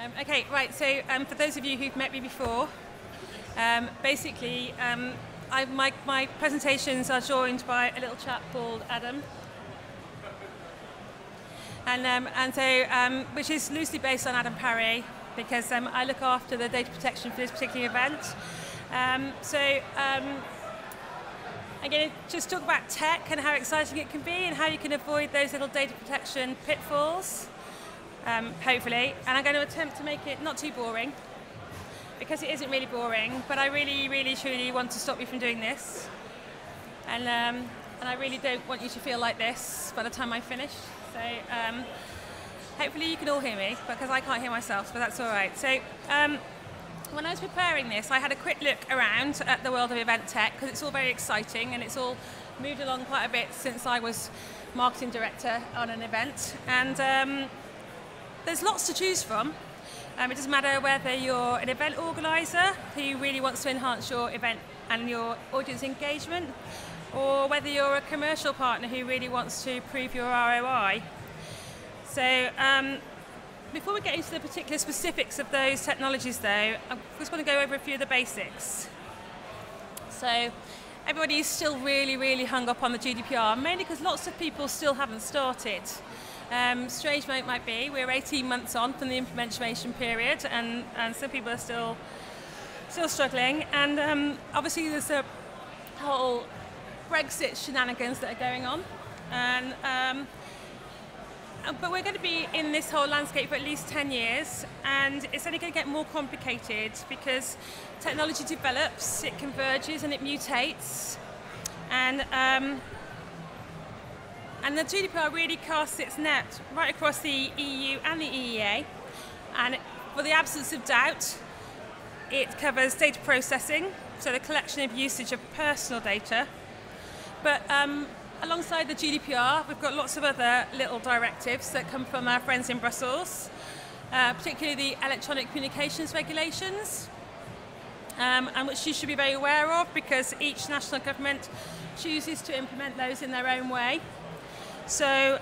Okay, right, so for those of you who've met me before, basically my presentations are joined by a little chap called Adam. Which is loosely based on Adam Parry, because I look after the data protection for this particular event. I'm going to just talk about tech and how exciting it can be and how you can avoid those little data protection pitfalls, hopefully. And I'm going to attempt to make it not too boring, because it isn't really boring, but I really, really, truly want to stop you from doing this. And I really don't want you to feel like this by the time I finish. So hopefully you can all hear me, because I can't hear myself, but that's all right. So when I was preparing this, I had a quick look around at the world of event tech, because it's all very exciting and it's all moved along quite a bit since I was marketing director on an event. And there's lots to choose from. It doesn't matter whether you're an event organizer who really wants to enhance your event and your audience engagement, or whether you're a commercial partner who really wants to prove your ROI. So before we get into the particular specifics of those technologies though, I just want to go over a few of the basics. So everybody's still really, really hung up on the GDPR, mainly because lots of people still haven't started. Strange as it might be, we're 18 months on from the implementation period, and some people are still struggling. And obviously there's a whole Brexit shenanigans that are going on, but we're going to be in this whole landscape for at least 10 years, and it's only going to get more complicated because technology develops, it converges and it mutates, and the GDPR really casts its net right across the EU and the EEA, and for the absence of doubt, it covers data processing, so the collection of usage of personal data. But alongside the GDPR, we've got lots of other little directives that come from our friends in Brussels, particularly the electronic communications regulations, and which you should be very aware of, because each national government chooses to implement those in their own way. So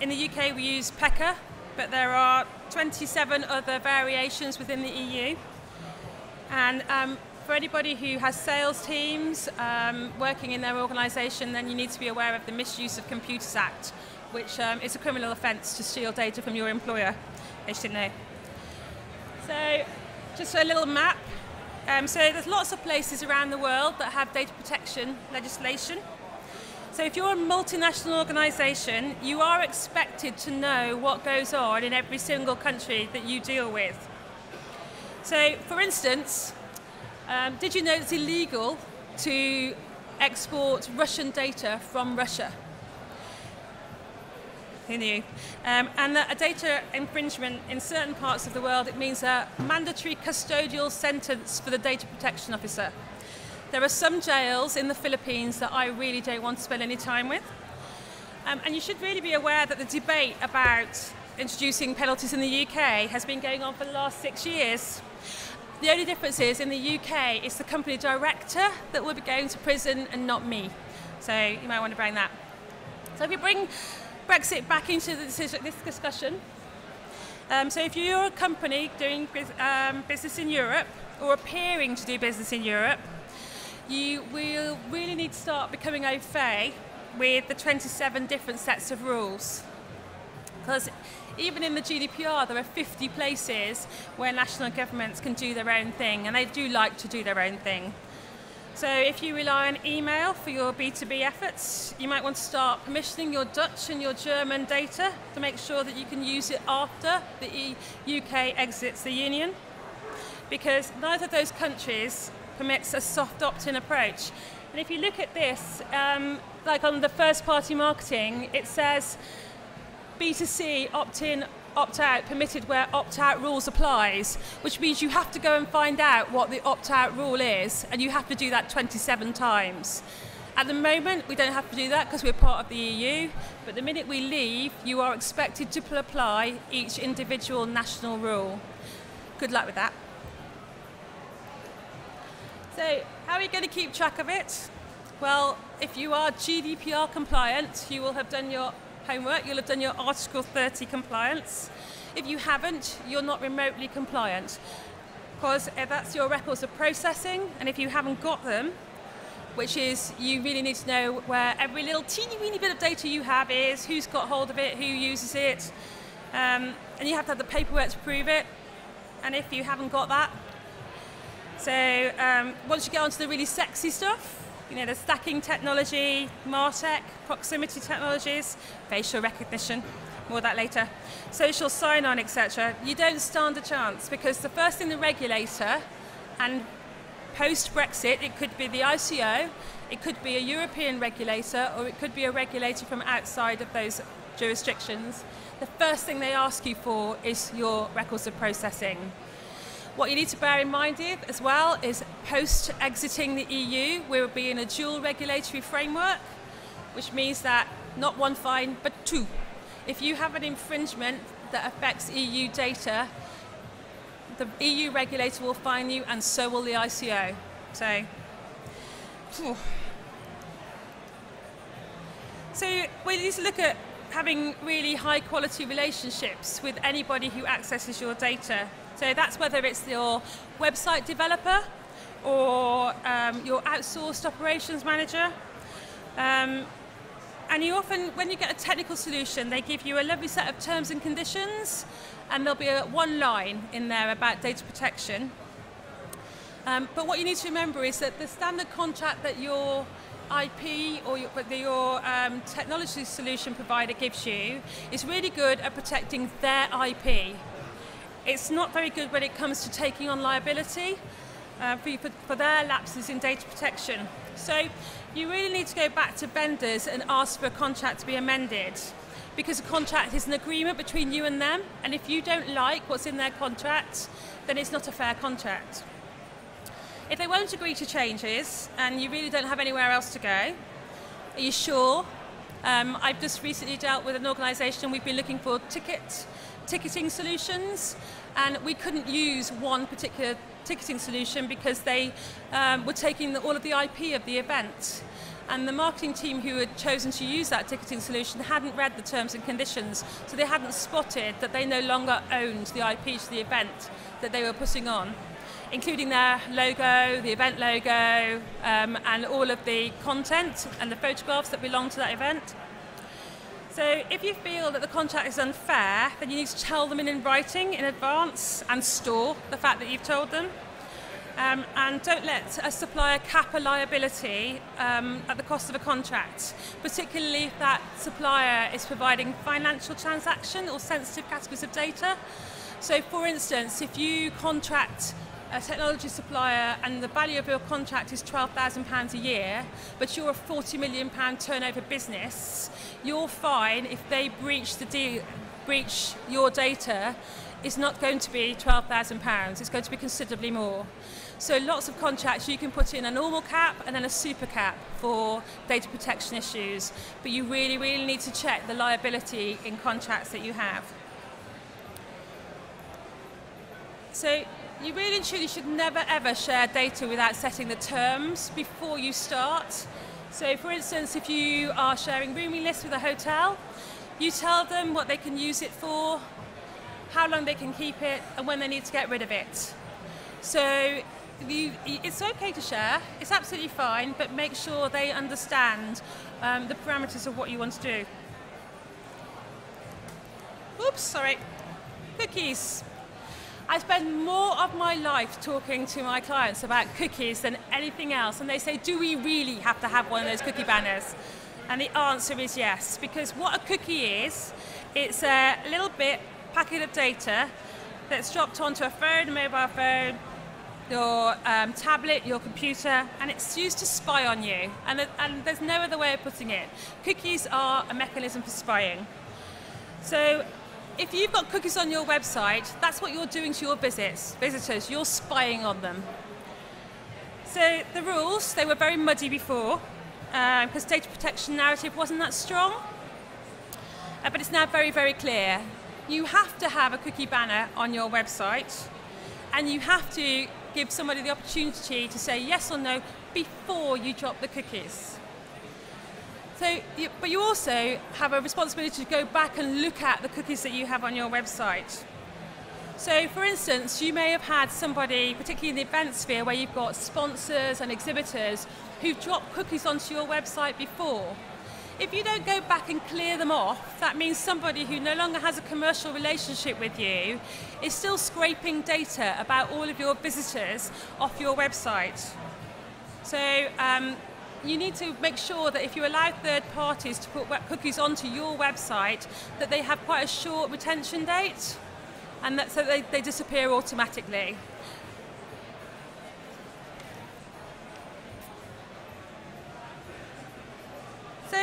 in the UK we use PECA, but there are 27 other variations within the EU. And for anybody who has sales teams working in their organisation, then you need to be aware of the Misuse of Computers Act, which is a criminal offence to steal data from your employer, they should know. So just a little map. So there's lots of places around the world that have data protection legislation. So if you're a multinational organisation, you are expected to know what goes on in every single country that you deal with. So for instance, did you know it's illegal to export Russian data from Russia? Who knew? And a data infringement in certain parts of the world, it means a mandatory custodial sentence for the data protection officer. There are some jails in the Philippines that I really don't want to spend any time with. And you should really be aware that the debate about introducing penalties in the UK has been going on for the last 6 years. The only difference is in the UK, it's the company director that will be going to prison and not me. So you might want to bring that. So if we bring Brexit back into this discussion, so if you're a company doing business in Europe or appearing to do business in Europe, you will really need to start becoming au fait with the 27 different sets of rules. Because even in the GDPR, there are 50 places where national governments can do their own thing, and they do like to do their own thing. So if you rely on email for your B2B efforts, you might want to start permissioning your Dutch and your German data to make sure that you can use it after the UK exits the Union, because neither of those countries permits a soft opt-in approach. And if you look at this, like on the first-party marketing, it says B2C, opt-in, opt-out, permitted where opt-out rules applies, which means you have to go and find out what the opt-out rule is, and you have to do that 27 times. At the moment, we don't have to do that because we're part of the EU, but the minute we leave, you are expected to apply each individual national rule. Good luck with that. So, how are you going to keep track of it? Well, if you are GDPR compliant, you will have done your homework. You'll have done your Article 30 compliance. If you haven't, you're not remotely compliant, because that's your records of processing, and if you haven't got them, which is you really need to know where every little teeny weeny bit of data you have is, who's got hold of it, who uses it, and you have to have the paperwork to prove it, and if you haven't got that. So once you get onto the really sexy stuff, you know, the stacking technology, MarTech, proximity technologies, facial recognition, more of that later, social sign-on, etc., you don't stand a chance, because the first thing the regulator, and post-Brexit, it could be the ICO, it could be a European regulator, or it could be a regulator from outside of those jurisdictions, the first thing they ask you for is your records of processing. What you need to bear in mind as well is post-exiting the EU, we'll be in a dual regulatory framework, which means that not one fine, but two. If you have an infringement that affects EU data, the EU regulator will fine you, and so will the ICO. So we need to look at having really high quality relationships with anybody who accesses your data. So that's whether it's your website developer or your outsourced operations manager. And you often, when you get a technical solution, they give you a lovely set of terms and conditions, and there'll be one line in there about data protection. But what you need to remember is that the standard contract that your IP or your technology solution provider gives you is really good at protecting their IP. It's not very good when it comes to taking on liability for their lapses in data protection. So you really need to go back to vendors and ask for a contract to be amended, because a contract is an agreement between you and them, and if you don't like what's in their contract, then it's not a fair contract. If they won't agree to changes and you really don't have anywhere else to go, are you sure? I've just recently dealt with an organisation, we've been looking for ticketing solutions, and we couldn't use one particular ticketing solution because they were taking all of the IP of the event. And the marketing team who had chosen to use that ticketing solution hadn't read the terms and conditions, so they hadn't spotted that they no longer owned the IP to the event that they were putting on, including their logo, the event logo, and all of the content and the photographs that belong to that event. So if you feel that the contract is unfair, then you need to tell them in writing in advance and store the fact that you've told them. And don't let a supplier cap a liability at the cost of a contract, particularly if that supplier is providing financial transaction or sensitive categories of data. So for instance, if you contract a technology supplier and the value of your contract is £12,000 a year, but you're a £40 million turnover business, your fine, if they breach your data, is not going to be £12,000, it's going to be considerably more. So lots of contracts you can put in a normal cap and then a super cap for data protection issues, but you really, really need to check the liability in contracts that you have. So you really and truly should never ever share data without setting the terms before you start. So for instance, if you are sharing rooming lists with a hotel, you tell them what they can use it for, how long they can keep it, and when they need to get rid of it. So it's okay to share, it's absolutely fine, but make sure they understand the parameters of what you want to do. Oops, sorry. Cookies. I spend more of my life talking to my clients about cookies than anything else, and they say, do we really have to have one of those cookie banners? And the answer is yes, because what a cookie is, it's a little packet of data that's dropped onto a phone, a mobile phone, your tablet, your computer, and it's used to spy on you. And there's no other way of putting it. Cookies are a mechanism for spying. So if you've got cookies on your website, that's what you're doing to your visitors. You're spying on them. So the rules, they were very muddy before, because data protection narrative wasn't that strong. But it's now very, very clear. You have to have a cookie banner on your website, and you have to give somebody the opportunity to say yes or no before you drop the cookies. But you also have a responsibility to go back and look at the cookies that you have on your website. So, for instance, you may have had somebody, particularly in the event sphere, where you've got sponsors and exhibitors who've dropped cookies onto your website before. If you don't go back and clear them off, that means somebody who no longer has a commercial relationship with you is still scraping data about all of your visitors off your website. So you need to make sure that if you allow third parties to put cookies onto your website, that they have quite a short retention date, and that so they disappear automatically. So,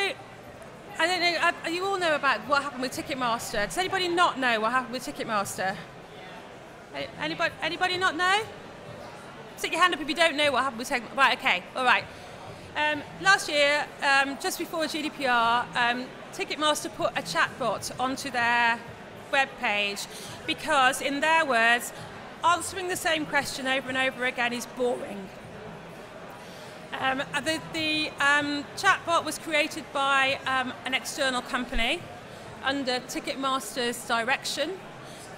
I don't know, you all know about what happened with Ticketmaster. Does anybody not know what happened with Ticketmaster? Anybody not know? Stick your hand up if you don't know what happened with Ticketmaster. Right, okay, all right. Last year, just before GDPR, Ticketmaster put a chatbot onto their web page because, in their words, answering the same question over and over again is boring. The chatbot was created by an external company under Ticketmaster's direction,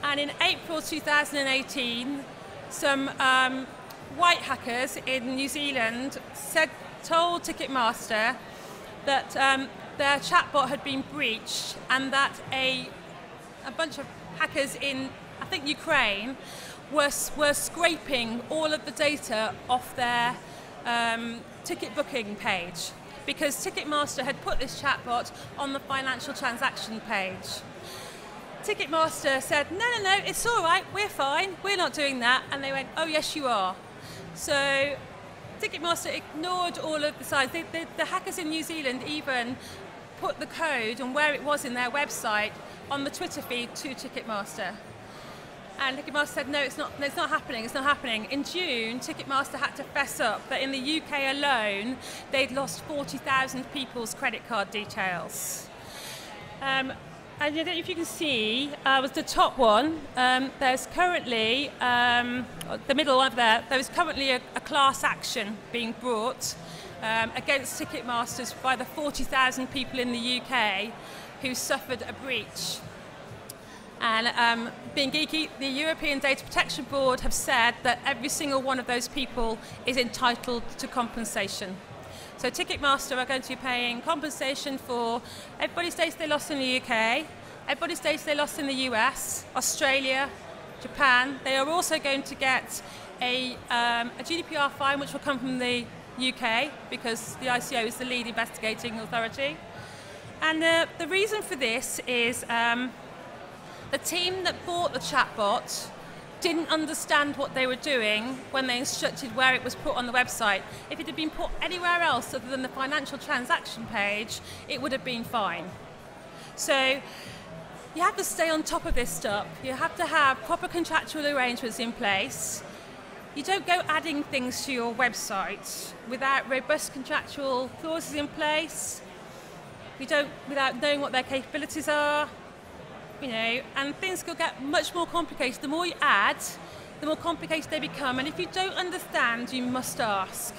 and in April 2018, some white hackers in New Zealand told Ticketmaster that their chatbot had been breached and that a bunch of hackers in, I think, Ukraine were scraping all of the data off their ticket booking page, because Ticketmaster had put this chatbot on the financial transaction page. Ticketmaster said, no, it's all right, we're fine, we're not doing that. And they went, oh, yes, you are. So Ticketmaster ignored all of the signs. The hackers in New Zealand even put the code and where it was in their website on the Twitter feed to Ticketmaster. And Ticketmaster said, no, it's not happening. In June, Ticketmaster had to fess up that in the UK alone, they'd lost 40,000 people's credit card details. And I don't know if you can see, was the top one. There's currently, the middle one there's currently a class action being brought against Ticketmasters by the 40,000 people in the UK who suffered a breach. And being geeky, the European Data Protection Board have said that every single one of those people is entitled to compensation. So Ticketmaster are going to be paying compensation for everybody's data they lost in the UK, everybody's data they lost in the US, Australia, Japan. They are also going to get a GDPR fine, which will come from the UK, because the ICO is the lead investigating authority. And the reason for this is the team that bought the chatbot didn't understand what they were doing when they instructed where it was put on the website. If it had been put anywhere else other than the financial transaction page, it would have been fine. So you have to stay on top of this stuff. You have to have proper contractual arrangements in place. You don't go adding things to your website without robust contractual clauses in place. You don't, without knowing what their capabilities are. You know, and things could get much more complicated. The more you add, the more complicated they become. And if you don't understand, you must ask.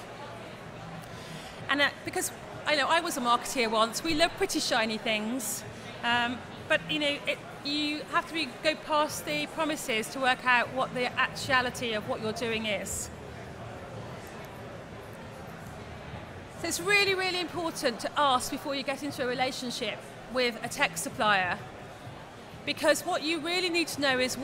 And because I was a marketeer once, we love pretty shiny things, but you have to go past the promises to work out what the actuality of what you're doing is. So it's really, really important to ask before you get into a relationship with a tech supplier. Because what you really need to know is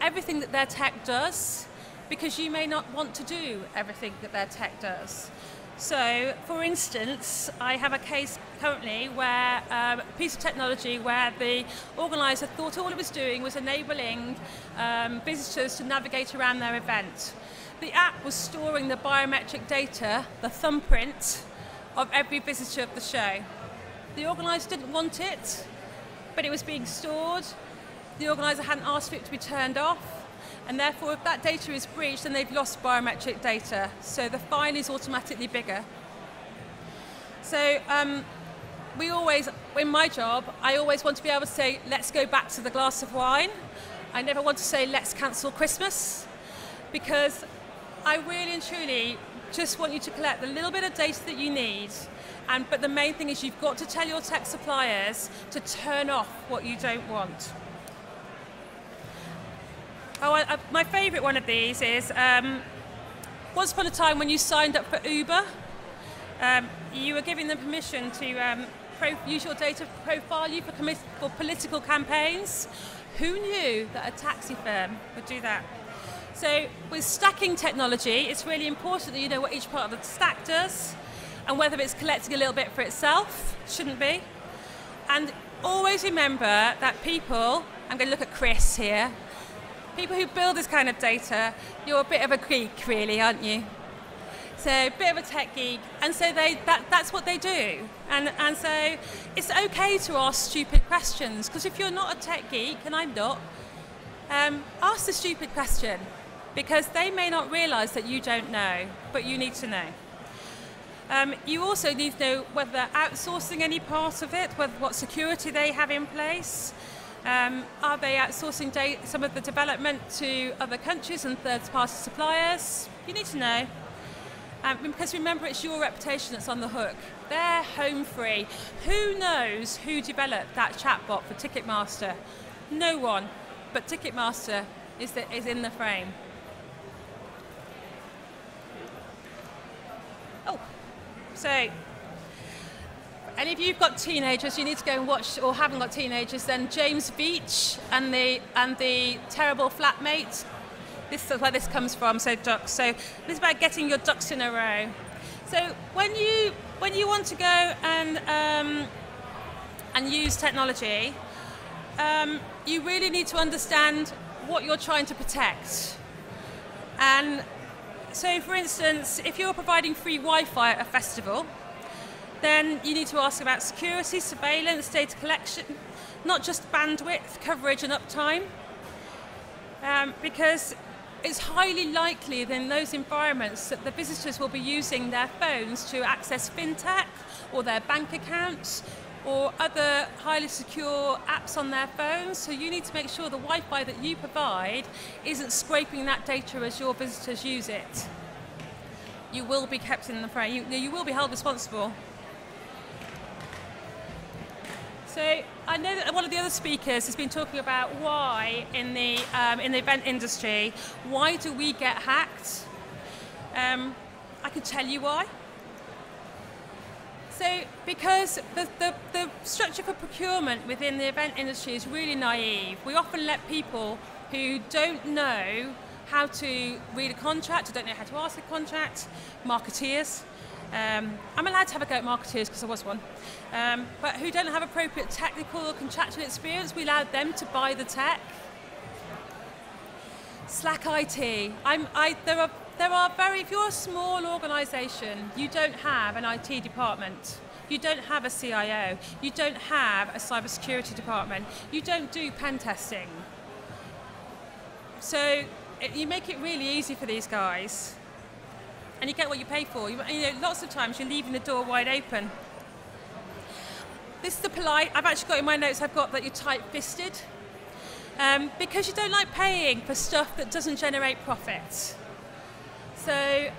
everything that their tech does, because you may not want to do everything that their tech does. So, for instance, I have a case currently where a piece of technology where the organizer thought all it was doing was enabling visitors to navigate around their event. The app was storing the biometric data, the thumbprint, of every visitor of the show. The organizer didn't want it, but it was being stored. The organizer hadn't asked for it to be turned off, and therefore if that data is breached, then they've lost biometric data, so the fine is automatically bigger. So we always, in my job, I always want to be able to say, let's go back to the glass of wine. I never want to say, let's cancel Christmas, because I really and truly just want you to collect the little bit of data that you need. But the main thing is you've got to tell your tech suppliers to turn off what you don't want. My favourite one of these is, once upon a time when you signed up for Uber, you were giving them permission to use your data to profile you for political campaigns. Who knew that a taxi firm would do that? So with stacking technology, it's really important that you know what each part of the stack does and whether it's collecting a little bit for itself. Shouldn't be. And always remember that people, I'm going to look at Chris here, people who build this kind of data, you're a bit of a geek really, aren't you? So a bit of a tech geek, and so that's what they do. And so it's okay to ask stupid questions, because if you're not a tech geek, and I'm not, ask the stupid question, because they may not realise that you don't know, but you need to know. You also need to know whether they're outsourcing any part of it, what security they have in place. Are they outsourcing some of the development to other countries and third-party suppliers? You need to know. Because remember, it's your reputation that's on the hook. They're home free. Who knows who developed that chatbot for Ticketmaster? No one, but Ticketmaster is in the frame. Oh, so any of you who've got teenagers, you need to go and watch, or haven't got teenagers, then James Beach and the Terrible Flatmate. This is where this comes from, so ducks. So this is about getting your ducks in a row. So when you want to go and use technology, you really need to understand what you're trying to protect. And so, for instance, if you're providing free Wi-Fi at a festival, then you need to ask about security, surveillance, data collection, not just bandwidth, coverage and uptime, because it's highly likely that in those environments that the visitors will be using their phones to access fintech or their bank accounts or other highly secure apps on their phones. So you need to make sure the Wi-Fi that you provide isn't scraping that data as your visitors use it. You will be kept in the frame. You will be held responsible. So I know that one of the other speakers has been talking about why in the event industry, why do we get hacked? I can tell you why. So because the structure for procurement within the event industry is really naive. We often let people who don't know how to read a contract, or don't know how to ask a contract, marketeers. I'm allowed to have a go at marketeers because I was one, but who don't have appropriate technical or contractual experience, we allow them to buy the tech. Slack IT. If you're a small organisation, you don't have an IT department. You don't have a CIO. You don't have a cybersecurity department. You don't do pen testing. So you make it really easy for these guys. And you get what you pay for. Lots of times you're leaving the door wide open. This is the polite. I've actually got in my notes, I've got that you're tight-fisted. Because you don't like paying for stuff that doesn't generate profit. So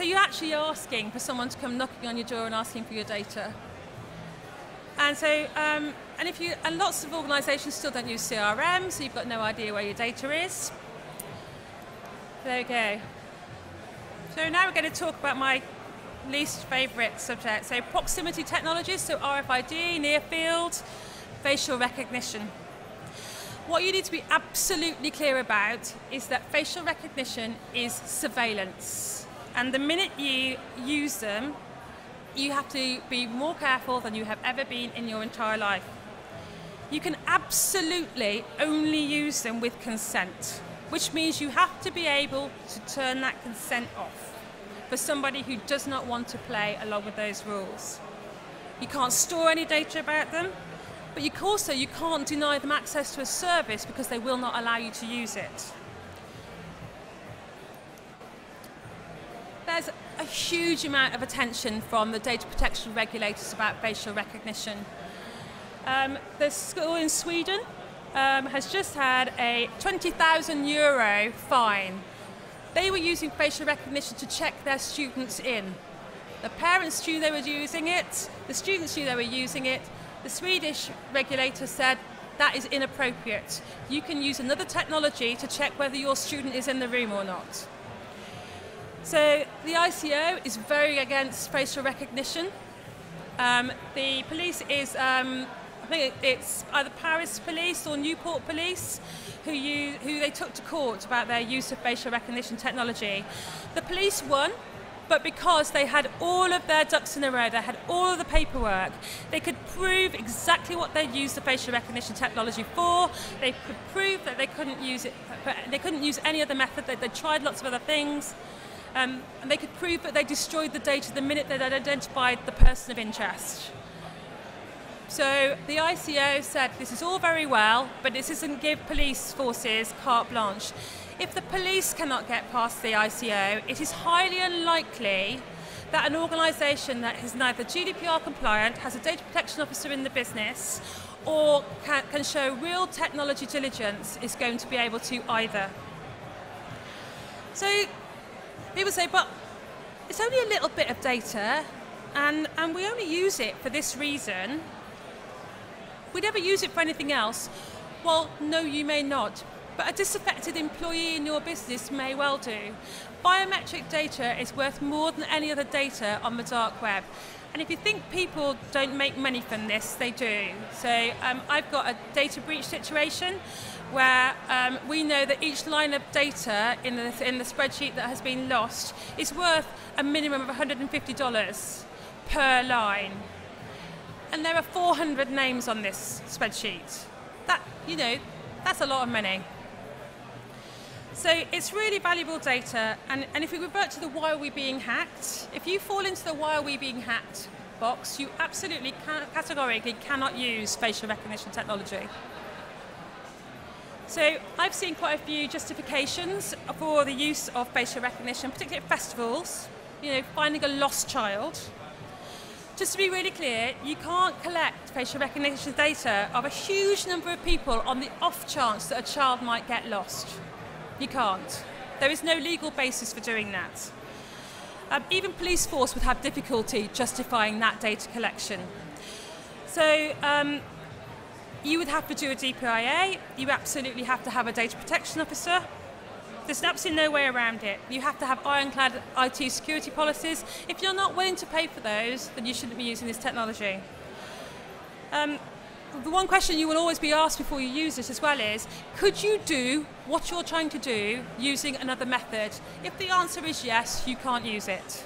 you're actually asking for someone to come knocking on your door and asking for your data. And so, and lots of organisations still don't use CRM, so you've got no idea where your data is. There you go. So now we're going to talk about my least favourite subject. So proximity technologies, so RFID, near field, facial recognition. What you need to be absolutely clear about is that facial recognition is surveillance. And the minute you use them, you have to be more careful than you have ever been in your entire life. You can absolutely only use them with consent, which means you have to be able to turn that consent off for somebody who does not want to play along with those rules. You can't store any data about them, but you can't deny them access to a service because they will not allow you to use it. There's a huge amount of attention from the data protection regulators about facial recognition. The school in Sweden has just had a €20,000 fine they were using facial recognition to check their students in. The parents knew they were using it, the students knew they were using it. The Swedish regulator said that is inappropriate. You can use another technology to check whether your student is in the room or not. So the ICO is very against facial recognition. The police is, I think it's either Paris police or Newport police who they took to court about their use of facial recognition technology. The police won, but because they had all of their ducks in a row, they had all of the paperwork, they could prove exactly what they'd used the facial recognition technology for. They could prove that they couldn't use it, they couldn't use any other method. They tried lots of other things. And they could prove that they destroyed the data the minute they'd identified the person of interest. So the ICO said this is all very well, but this doesn't give police forces carte blanche. If the police cannot get past the ICO, it is highly unlikely that an organisation that is neither GDPR compliant, has a data protection officer in the business, or can show real technology diligence is going to be able to either. So people say, but it's only a little bit of data, and we only use it for this reason. We never use it for anything else. Well, no, you may not, but a disaffected employee in your business may well do. Biometric data is worth more than any other data on the dark web. And if you think people don't make money from this, they do. So I've got a data breach situation where we know that each line of data in the spreadsheet that has been lost is worth a minimum of $150 per line. And there are 400 names on this spreadsheet. That, you know, that's a lot of money. So it's really valuable data, and if we revert to the why are we being hacked, if you fall into the why are we being hacked box, you absolutely categorically cannot use facial recognition technology. So I've seen quite a few justifications for the use of facial recognition, particularly at festivals, you know, finding a lost child. Just to be really clear, you can't collect facial recognition data of a huge number of people on the off chance that a child might get lost. You can't. There is no legal basis for doing that. Even police force would have difficulty justifying that data collection. So you would have to do a DPIA, you absolutely have to have a data protection officer. There's absolutely no way around it. You have to have ironclad IT security policies. If you're not willing to pay for those, then you shouldn't be using this technology. The one question you will always be asked before you use this as well is, could you do what you're trying to do using another method? If the answer is yes, you can't use it.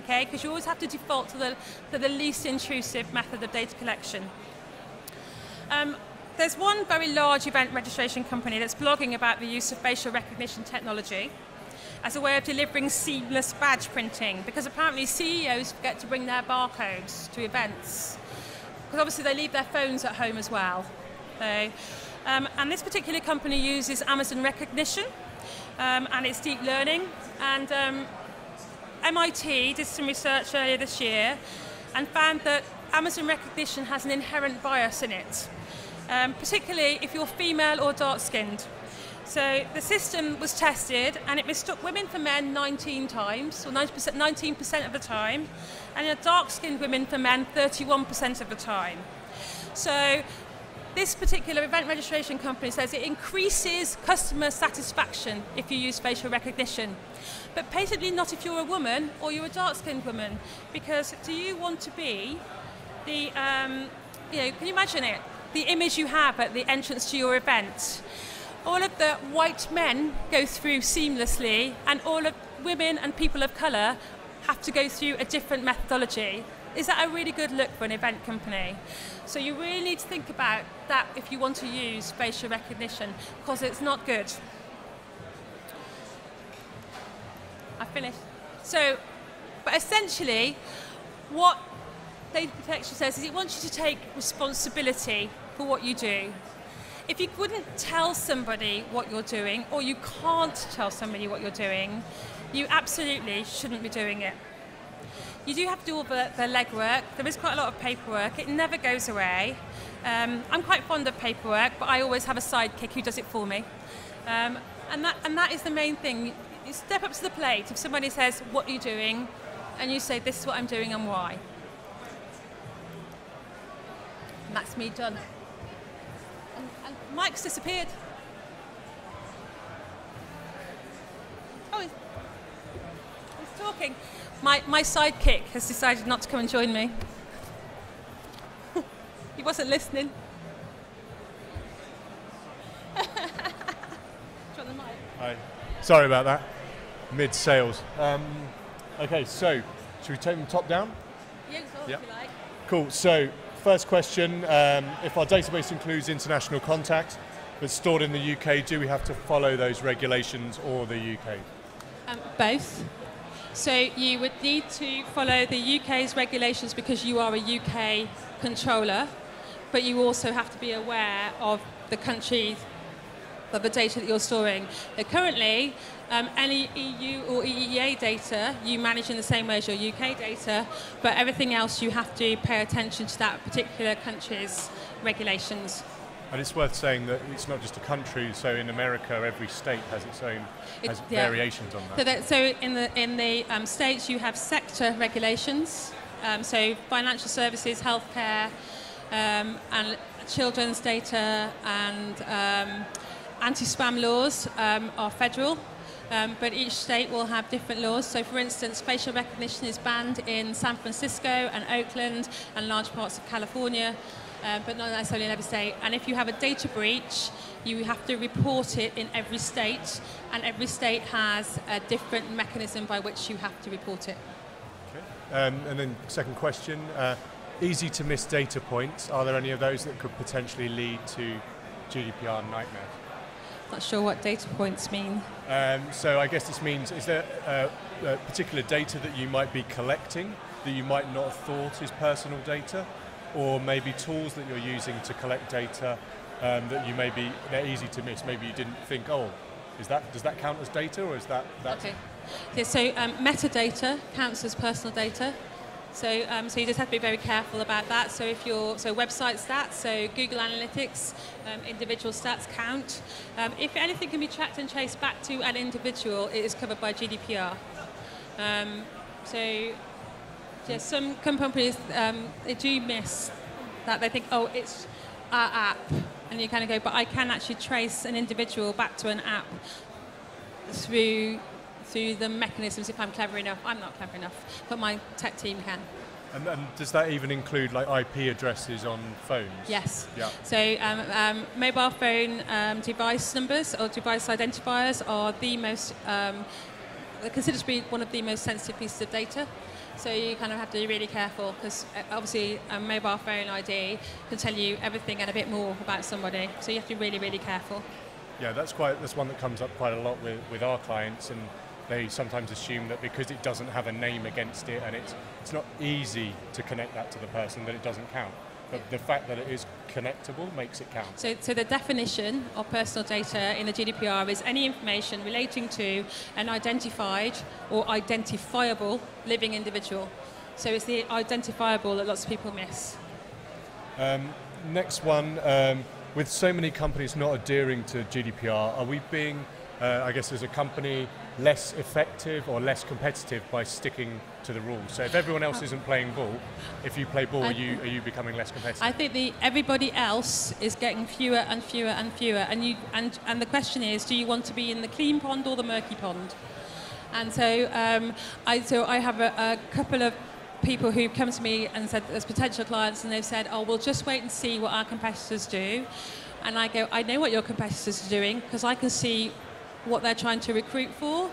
Okay? Because you always have to default to the least intrusive method of data collection. There's one very large event registration company that's blogging about the use of facial recognition technology as a way of delivering seamless badge printing, because apparently CEOs forget to bring their barcodes to events. Because obviously they leave their phones at home as well. So, and this particular company uses Amazon Rekognition, and it's deep learning. And MIT did some research earlier this year and found that Amazon Rekognition has an inherent bias in it, particularly if you're female or dark-skinned. So the system was tested and it mistook women for men 19 times, or 19% of the time, and dark-skinned women for men 31% of the time. So this particular event registration company says it increases customer satisfaction if you use facial recognition, but patently not if you're a woman or you're a dark-skinned woman, because do you want to be the, you know, can you imagine it? The image you have at the entrance to your event. All of the white men go through seamlessly, and all of women and people of colour have to go through a different methodology. Is that a really good look for an event company? So you really need to think about that if you want to use facial recognition, because it's not good. I finished. So, but essentially, what data protection says is it wants you to take responsibility for what you do. If you wouldn't tell somebody what you're doing, or you can't tell somebody what you're doing, you absolutely shouldn't be doing it. You do have to do all the legwork. There is quite a lot of paperwork. It never goes away. I'm quite fond of paperwork, but I always have a sidekick who does it for me. And that is the main thing. You step up to the plate. If somebody says, what are you doing? And you say, this is what I'm doing and why. And that's me done. And Mike's disappeared. Oh, he's talking. My sidekick has decided not to come and join me. He wasn't listening. Do you want the mic? Hi. Sorry about that. Mid-sales. Okay, so should we take them top down? Yeah, if you like. Cool. So first question, if our database includes international contacts but stored in the UK, do we have to follow those regulations or the UK? Both. So you would need to follow the UK's regulations because you are a UK controller, but you also have to be aware of the country of the data that you're storing. Currently, any EU or EEA data you manage in the same way as your UK data, but everything else you have to pay attention to that particular country's regulations. And it's worth saying that it's not just a country, so in America every state has its own variations on that. So in the states you have sector regulations, so financial services, healthcare, and children's data and anti-spam laws are federal, but each state will have different laws. So for instance, facial recognition is banned in San Francisco and Oakland and large parts of California, but not necessarily in every state. And if you have a data breach, you have to report it in every state, and every state has a different mechanism by which you have to report it. Okay. And then second question, easy to miss data points. Are there any of those that could potentially lead to GDPR nightmare? Not sure what data points mean. So I guess this means, is there particular data that you might be collecting that you might not have thought is personal data, or maybe tools that you're using to collect data that you they're easy to miss? Maybe you didn't think, oh, does that count as data, or is that? Okay. Yeah, so metadata counts as personal data. So, so you just have to be very careful about that. So website stats, so Google Analytics, individual stats count. If anything can be tracked and traced back to an individual, it is covered by GDPR. Some companies they do miss that. They think, oh, it's our app, and you kind of go, but I can actually trace an individual back to an app through the mechanisms if I'm clever enough. I'm not clever enough, but my tech team can. And does that even include like IP addresses on phones? Yes. Yeah. So mobile phone device numbers or device identifiers are the most, considered to be one of the most sensitive pieces of data. So you kind of have to be really careful because obviously a mobile phone ID can tell you everything and a bit more about somebody. So you have to be really, really careful. Yeah, that's one that comes up quite a lot with our clients, and they sometimes assume that because it doesn't have a name against it and it's not easy to connect that to the person, that it doesn't count. But the fact that it is connectable makes it count. So the definition of personal data in the GDPR is any information relating to an identified or identifiable living individual. So it's the identifiable that lots of people miss. Next one, with so many companies not adhering to GDPR, are we being, I guess as a company, less effective or less competitive by sticking to the rules? So if everyone else isn't playing ball, if you play ball, are you becoming less competitive? I think everybody else is getting fewer and fewer and fewer, and the question is, do you want to be in the clean pond or the murky pond? And so I have a couple of people who come to me and said as potential clients, and they've said, oh, we'll just wait and see what our competitors do. And I go, I know what your competitors are doing because I can see what they're trying to recruit for.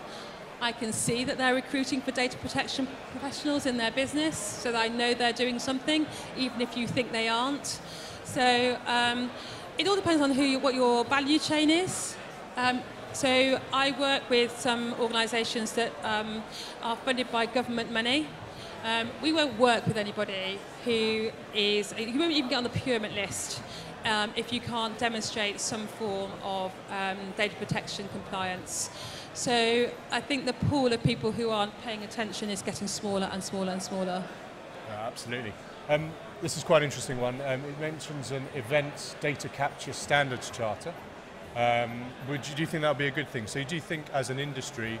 I can see that they're recruiting for data protection professionals in their business, so that I know they're doing something, even if you think they aren't. So it all depends on what your value chain is. So I work with some organisations that are funded by government money. We won't work with anybody you won't even get on the procurement list if you can't demonstrate some form of data protection compliance. So I think the pool of people who aren't paying attention is getting smaller and smaller and smaller. Absolutely. This is quite an interesting one. It mentions an events data capture standards charter. Do you think that would be a good thing? So do you think as an industry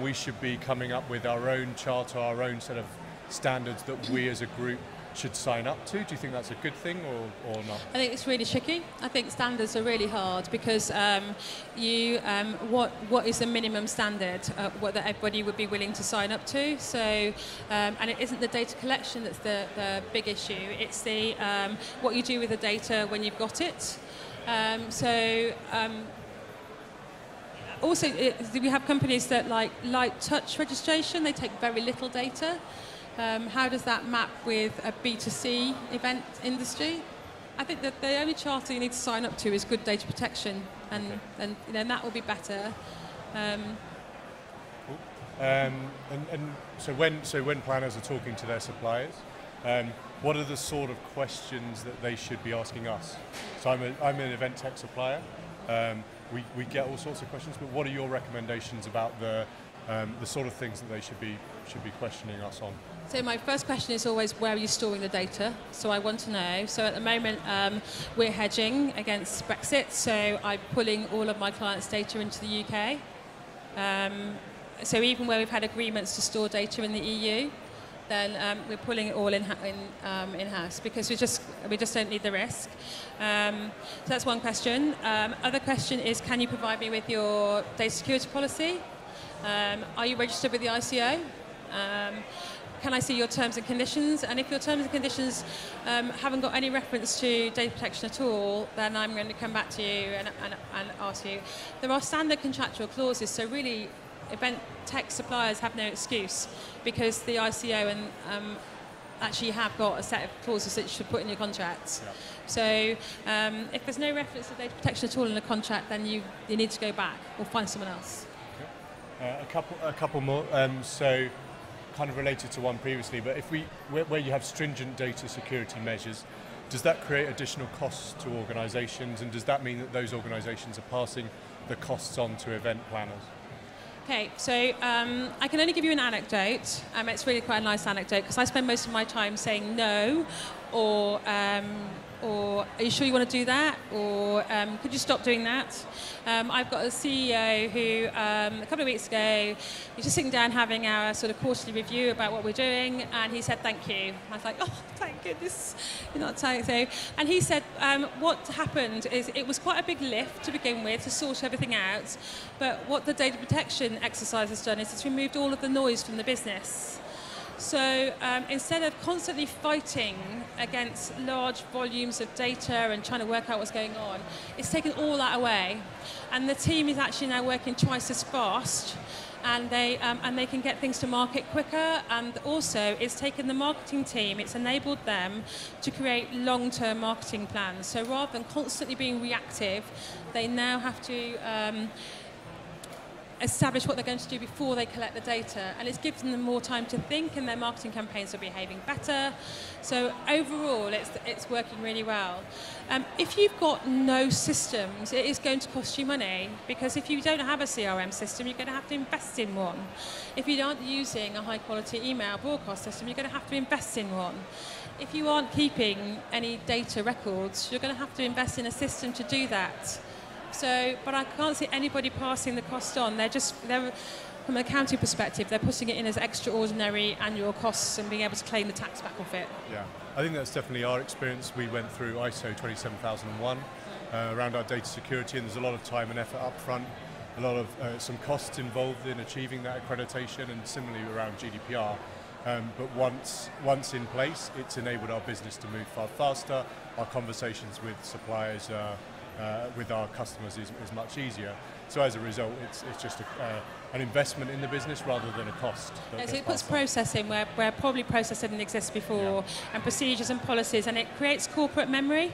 we should be coming up with our own charter, our own set of standards that we as a group should sign up to? Do you think that's a good thing or not? I think it's really tricky. I think standards are really hard because what is the minimum standard what that everybody would be willing to sign up to? So, and it isn't the data collection that's the big issue. It's the what you do with the data when you've got it. Also, we have companies that like light touch registration. They take very little data. How does that map with a B2C event industry? I think that the only charter you need to sign up to is good data protection, and that will be better. So when planners are talking to their suppliers, what are the sort of questions that they should be asking us? So I'm an event tech supplier. We get all sorts of questions, but what are your recommendations about the sort of things that they should be questioning us on? So my first question is always, where are you storing the data? So I want to know. So at the moment, we're hedging against Brexit, so I'm pulling all of my clients' data into the UK. So even where we've had agreements to store data in the EU, then we're pulling it all in-house because we just don't need the risk. So that's one question. Other question is, can you provide me with your data security policy? Are you registered with the ICO? Can I see your terms and conditions? And if your terms and conditions haven't got any reference to data protection at all, then I'm going to come back to you and ask you. There are standard contractual clauses, so really event tech suppliers have no excuse because the ICO and actually have got a set of clauses that you should put in your contracts. Yeah. So if there's no reference to data protection at all in the contract, then you need to go back or find someone else. Okay. A couple more. So kind of related to one previously, but where you have stringent data security measures, does that create additional costs to organisations, and does that mean that those organisations are passing the costs on to event planners? Okay, so I can only give you an anecdote. It's really quite a nice anecdote because I spend most of my time saying no, or are you sure you want to do that, or could you stop doing that? I've got a CEO who a couple of weeks ago, he's just sitting down having our sort of quarterly review about what we're doing, and he said thank you. I was like, oh, thank goodness you're not saying so. And he said what happened is it was quite a big lift to begin with to sort everything out, but what the data protection exercise has done is it's removed all of the noise from the business. So instead of constantly fighting against large volumes of data and trying to work out what's going on, it's taken all that away. And the team is actually now working twice as fast, and they can get things to market quicker. And also, it's taken the marketing team, it's enabled them to create long-term marketing plans. So rather than constantly being reactive, they now have to establish what they're going to do before they collect the data, and it's given them more time to think, and their marketing campaigns are behaving better. So overall, it's working really well. If you've got no systems, it is going to cost you money, because if you don't have a CRM system, you're going to have to invest in one. If you aren't using a high-quality email broadcast system, you're going to have to invest in one. If you aren't keeping any data records, you're going to have to invest in a system to do that. So, but I can't see anybody passing the cost on. They're from an accounting perspective, they're putting it in as extraordinary annual costs and being able to claim the tax back off it. Yeah, I think that's definitely our experience. We went through ISO 27001 around our data security, and there's a lot of time and effort up front, a lot of some costs involved in achieving that accreditation, and similarly around GDPR. But once in place, it's enabled our business to move far faster. Our conversations with suppliers with our customers is much easier. So as a result, it's just an investment in the business rather than a cost. So it puts process in where probably process didn't exist before, and procedures and policies, and it creates corporate memory.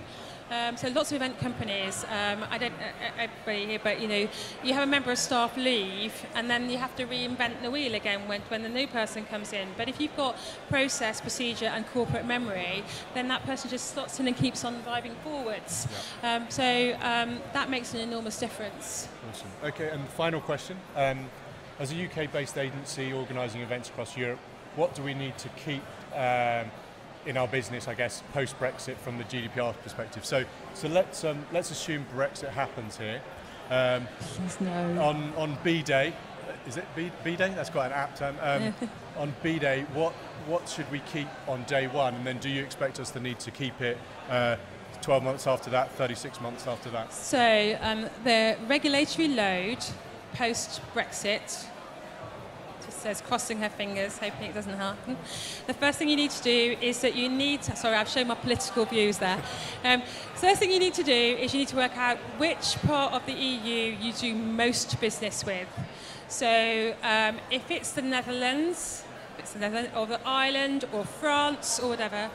So lots of event companies, I don't everybody here, but you have a member of staff leave, and then you have to reinvent the wheel again when the new person comes in. But if you've got process, procedure, and corporate memory, then that person just slots in and keeps on driving forwards. Yeah. That makes an enormous difference. Awesome. Okay, and final question. As a UK-based agency organising events across Europe, what do we need to keep in our business, I guess, post-Brexit from the GDPR perspective? So let's assume Brexit happens here. Please no. On B-Day, is it B-Day? That's quite an apt term. On B-Day, what should we keep on day one? And then do you expect us to need to keep it 12 months after that, 36 months after that? So the regulatory load post-Brexit, just says crossing her fingers, hoping it doesn't happen. The first thing you need to do is that you need to, sorry, I've shown my political views there. First thing you need to do is you need to work out which part of the EU you do most business with. So if it's the Netherlands, or the Ireland, or France, or whatever,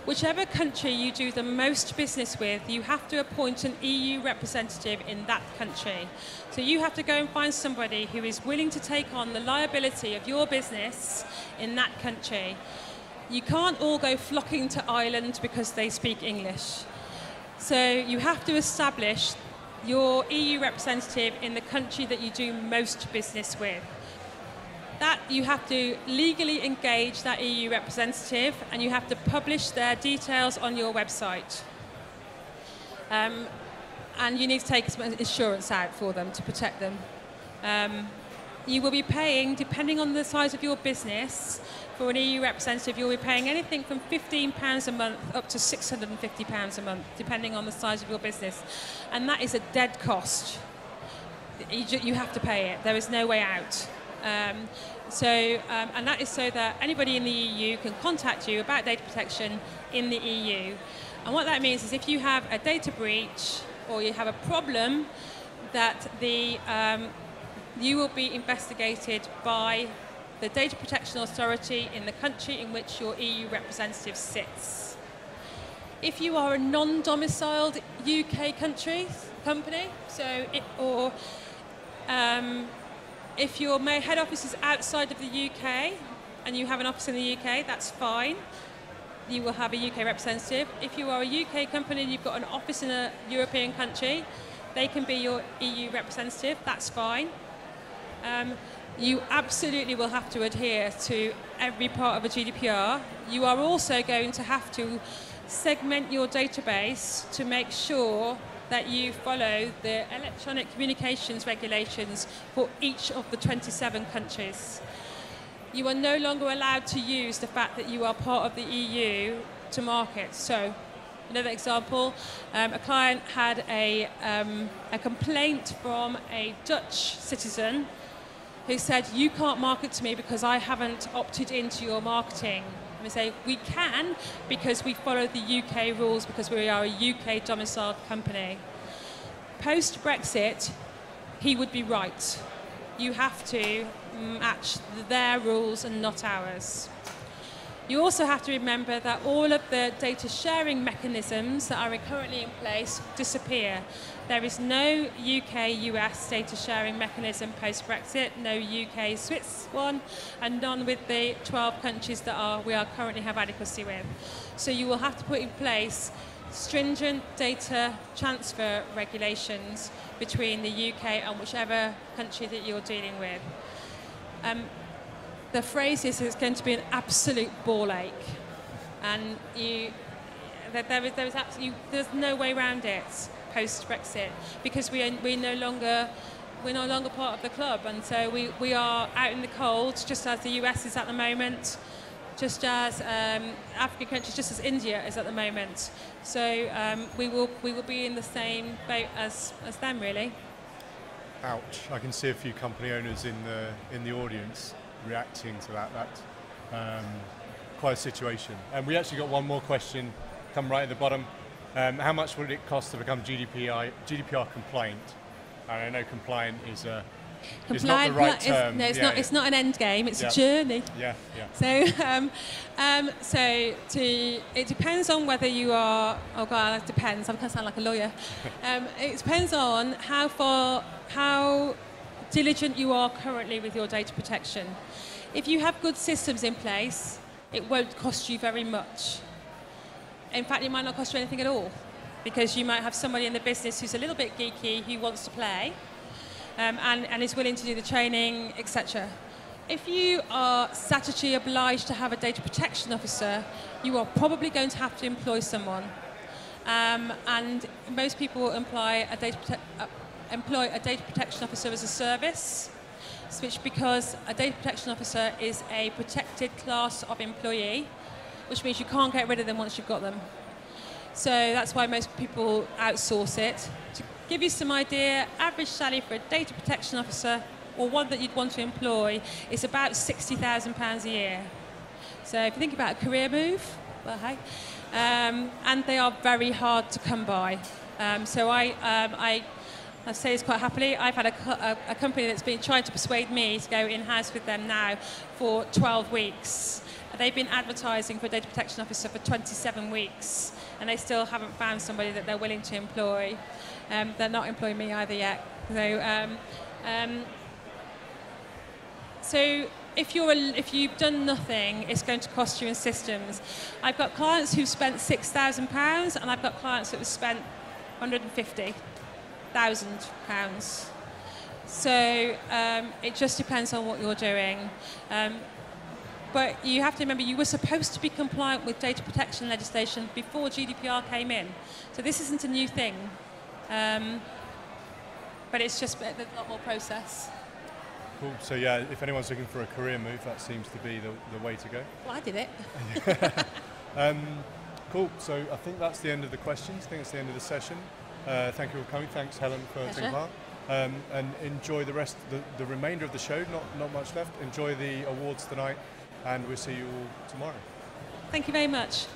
whichever country you do the most business with, you have to appoint an EU representative in that country. So you have to go and find somebody who is willing to take on the liability of your business in that country. You can't all go flocking to Ireland because they speak English. So you have to establish your EU representative in the country that you do most business with. That you have to legally engage that EU representative, and you have to publish their details on your website. And you need to take some insurance out for them to protect them. You will be paying, depending on the size of your business, for an EU representative, you'll be paying anything from £15 a month up to £650 a month, depending on the size of your business. And that is a dead cost. You have to pay it. There is no way out. And that is so that anybody in the EU can contact you about data protection in the EU. And what that means is if you have a data breach or you have a problem, that you will be investigated by the Data Protection Authority in the country in which your EU representative sits. If you are a non-domiciled UK company, if your head office is outside of the UK and you have an office in the UK, that's fine. You will have a UK representative. If you are a UK company and you've got an office in a European country, they can be your EU representative, that's fine. You absolutely will have to adhere to every part of a GDPR. You are also going to have to segment your database to make sure that you follow the electronic communications regulations for each of the 27 countries. You are no longer allowed to use the fact that you are part of the EU to market. So, another example, a client had a complaint from a Dutch citizen who said, you can't market to me because I haven't opted into your marketing. And we say, we can because we follow the UK rules because we are a UK domiciled company. Post-Brexit, he would be right. You have to match their rules and not ours. You also have to remember that all of the data sharing mechanisms that are currently in place disappear. There is no UK-US data sharing mechanism post-Brexit, no UK-Swiss one, and none with the 12 countries that we currently have adequacy with. So you will have to put in place stringent data transfer regulations between the UK and whichever country that you're dealing with. The phrase is it's going to be an absolute ball ache, and there's no way around it post-Brexit because we're no longer part of the club, and so we are out in the cold, just as the US is at the moment, just as African countries, just as India is at the moment. So we will be in the same boat as them, really. Ouch! I can see a few company owners in the audience reacting to that. That's quite a situation. And we actually got one more question come right at the bottom. How much would it cost to become GDPR compliant? And I know compliant is not the right term. It's not an end game. It's a journey. Yeah. It depends on whether you are. Oh God, it depends. I'm going to sound like a lawyer. It depends on how diligent you are currently with your data protection. If you have good systems in place, it won't cost you very much. In fact, it might not cost you anything at all, because you might have somebody in the business who's a little bit geeky, who wants to play, and is willing to do the training, etc. If you are statutorily obliged to have a data protection officer, you are probably going to have to employ someone. And most people employ a data protection officer as a service. which because a data protection officer is a protected class of employee, which means you can't get rid of them once you've got them. So that's why most people outsource it. To give you some idea, average salary for a data protection officer, or one that you'd want to employ, is about £60,000 a year. So if you think about a career move, well, hey, and they are very hard to come by. So I say this quite happily. I've had a company that's been trying to persuade me to go in-house with them now for 12 weeks. They've been advertising for a data protection officer for 27 weeks, and they still haven't found somebody that they're willing to employ. They're not employing me either yet. So if you've done nothing, it's going to cost you in systems. I've got clients who've spent £6,000, and I've got clients that have spent £150,000. So it just depends on what you're doing. But you have to remember, you were supposed to be compliant with data protection legislation before GDPR came in. So this isn't a new thing. But it's just a lot more process. Cool. So yeah, if anyone's looking for a career move, that seems to be the way to go. Well, I did it. Cool. So I think that's the end of the questions. I think it's the end of the session. Thank you for coming. Thanks, Helen, for taking part. And enjoy the remainder of the show. Not much left. Enjoy the awards tonight, and we'll see you all tomorrow. Thank you very much.